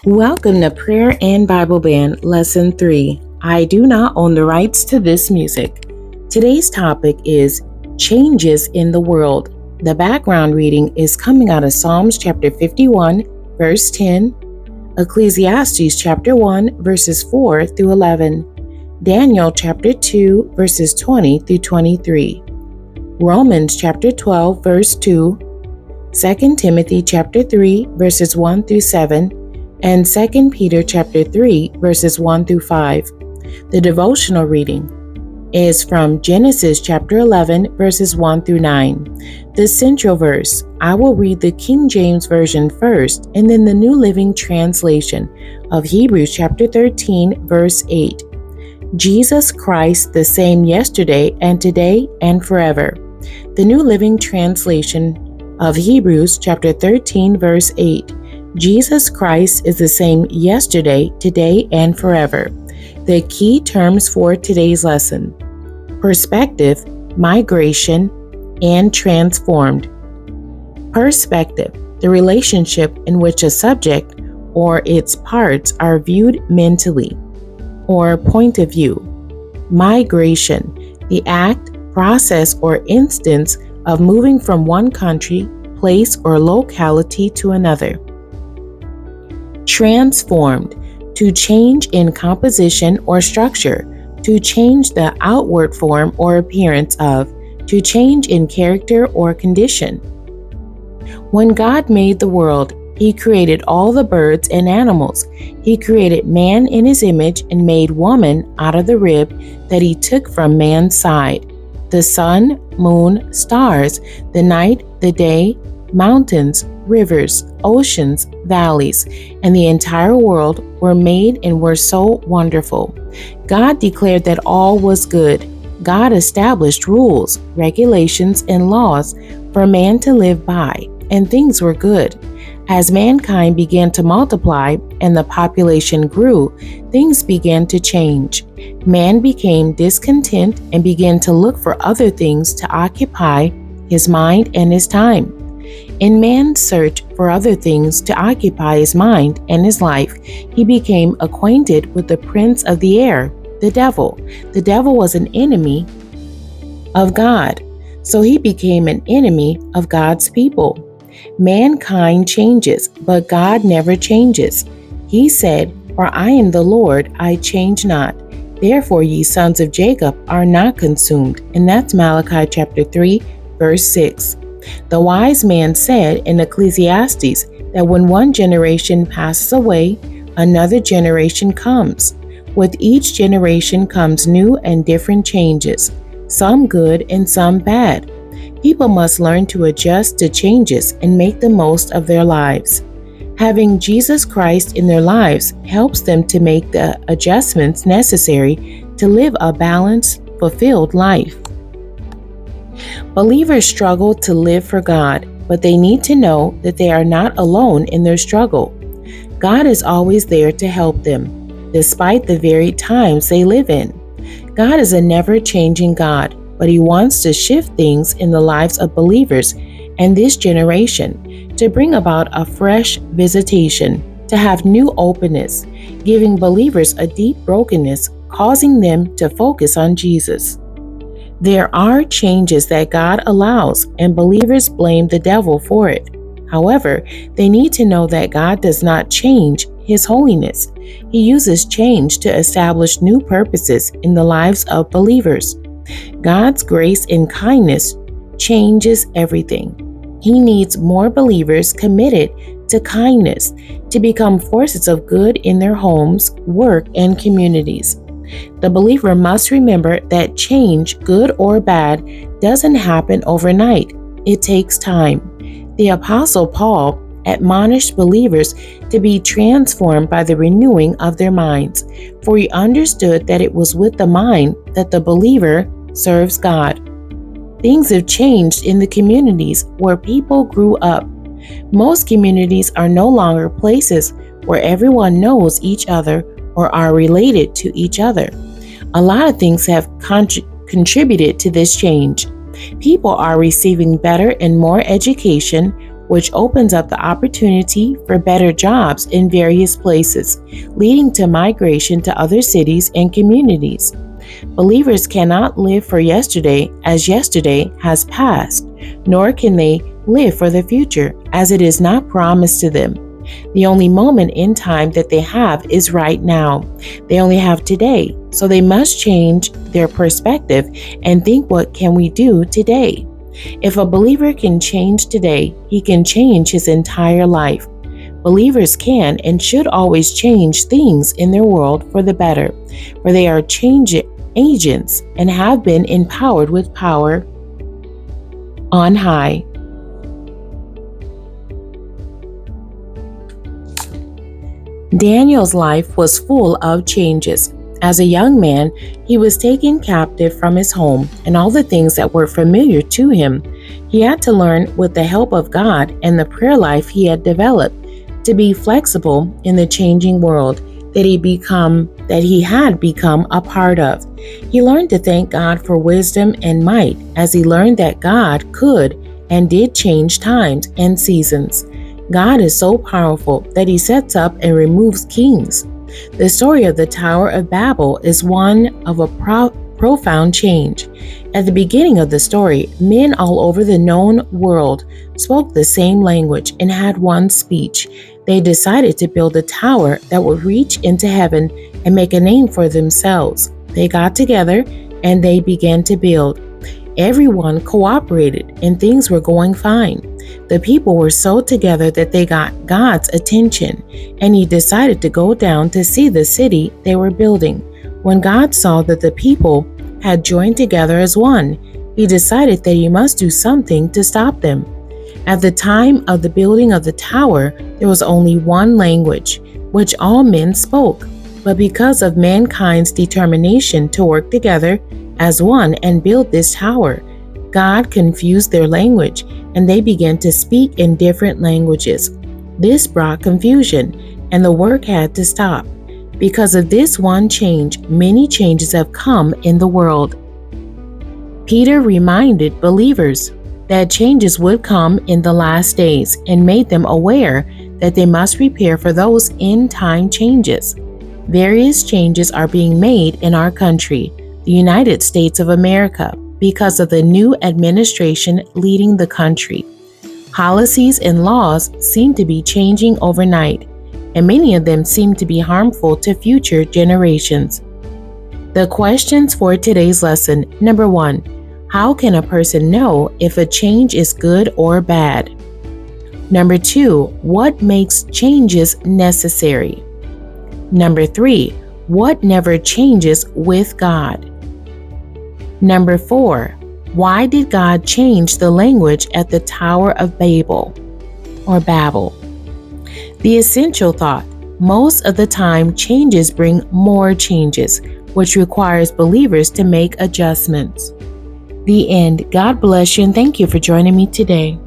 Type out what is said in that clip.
Welcome to Prayer and Bible Band Lesson 3. I do not own the rights to this music. Today's topic is Changes in the World. The background reading is coming out of Psalms chapter 51, verse 10, Ecclesiastes chapter 1, verses 4 through 11, Daniel chapter 2, verses 20 through 23, Romans chapter 12, verse 2, 2 Timothy chapter 3, verses 1 through 7, and 2 Peter chapter 3, verses 1 through 5. The devotional reading is from Genesis chapter 11, verses 1 through 9. The central verse, I will read the King James Version first, and then the New Living Translation of Hebrews chapter 13, verse 8. Jesus Christ the same yesterday and today and forever. The New Living Translation of Hebrews chapter 13, verse 8. Jesus Christ is the same yesterday, today, and forever. The key terms for today's lesson: perspective, migration, and transformed. Perspective, the relationship in which a subject or its parts are viewed mentally, or point of view. Migration, the act, process, or instance of moving from one country, place, or locality to another. Transformed, to change in composition or structure, to change the outward form or appearance of, to change in character or condition. When God made the world, He created all the birds and animals. He created man in His image and made woman out of the rib that He took from man's side. The sun, moon, stars, the night, the day, mountains, rivers, oceans, valleys, and the entire world were made and were so wonderful. God declared that all was good. God established rules, regulations, and laws for man to live by, and things were good. As mankind began to multiply and the population grew, things began to change. Man became discontent and began to look for other things to occupy his mind and his time. In man's search for other things to occupy his mind and his life, he became acquainted with the prince of the air, the devil. The devil was an enemy of God, so he became an enemy of God's people. Mankind changes, but God never changes. He said, "For I am the Lord, I change not. Therefore ye sons of Jacob are not consumed." And that's Malachi chapter 3, verse 6. The wise man said in Ecclesiastes that when one generation passes away, another generation comes. With each generation comes new and different changes, some good and some bad. People must learn to adjust to changes and make the most of their lives. Having Jesus Christ in their lives helps them to make the adjustments necessary to live a balanced, fulfilled life. Believers struggle to live for God, but they need to know that they are not alone in their struggle. God is always there to help them, despite the varied times they live in. God is a never-changing God, but He wants to shift things in the lives of believers and this generation to bring about a fresh visitation, to have new openness, giving believers a deep brokenness, causing them to focus on Jesus. There are changes that God allows, and believers blame the devil for it. However, they need to know that God does not change His holiness. He uses change to establish new purposes in the lives of believers. God's grace and kindness changes everything. He needs more believers committed to kindness to become forces of good in their homes, work, and communities. The believer must remember that change, good or bad, doesn't happen overnight. It takes time. The Apostle Paul admonished believers to be transformed by the renewing of their minds, for he understood that it was with the mind that the believer serves God. Things have changed in the communities where people grew up. Most communities are no longer places where everyone knows each other or are related to each other. A lot of things have contributed to this change. People are receiving better and more education, which opens up the opportunity for better jobs in various places, leading to migration to other cities and communities. Believers cannot live for yesterday as yesterday has passed, nor can they live for the future as it is not promised to them. The only moment in time that they have is right now. They only have today, so they must change their perspective and think, what can we do today? If a believer can change today, he can change his entire life. Believers can and should always change things in their world for the better, for they are change agents and have been empowered with power on high. Daniel's life was full of changes. As a young man, he was taken captive from his home and all the things that were familiar to him. He had to learn, with the help of God and the prayer life he had developed, to be flexible in the changing world that he had become a part of. He learned to thank God for wisdom and might as he learned that God could and did change times and seasons. God is so powerful that he sets up and removes kings. The story of the Tower of Babel is one of a profound change. At the beginning of the story, men all over the known world spoke the same language and had one speech. They decided to build a tower that would reach into heaven and make a name for themselves. They got together and they began to build. Everyone cooperated and things were going fine. The people were so together that they got God's attention, and he decided to go down to see the city they were building. When God saw that the people had joined together as one, he decided that he must do something to stop them. At the time of the building of the tower, there was only one language, which all men spoke. But because of mankind's determination to work together as one and build this tower, God confused their language, and they began to speak in different languages. This brought confusion, and the work had to stop. Because of this one change, many changes have come in the world. Peter reminded believers that changes would come in the last days and made them aware that they must prepare for those end-time changes. Various changes are being made in our country, the United States of America, because of the new administration leading the country. Policies and laws seem to be changing overnight, and many of them seem to be harmful to future generations. The questions for today's lesson: number 1, how can a person know if a change is good or bad? Number 2, what makes changes necessary? Number 3, what never changes with God? Number 4, why did God change the language at the Tower of Babel or Babel? The essential thought: most of the time, changes bring more changes, which requires believers to make adjustments. The end. God bless you, and thank you for joining me today.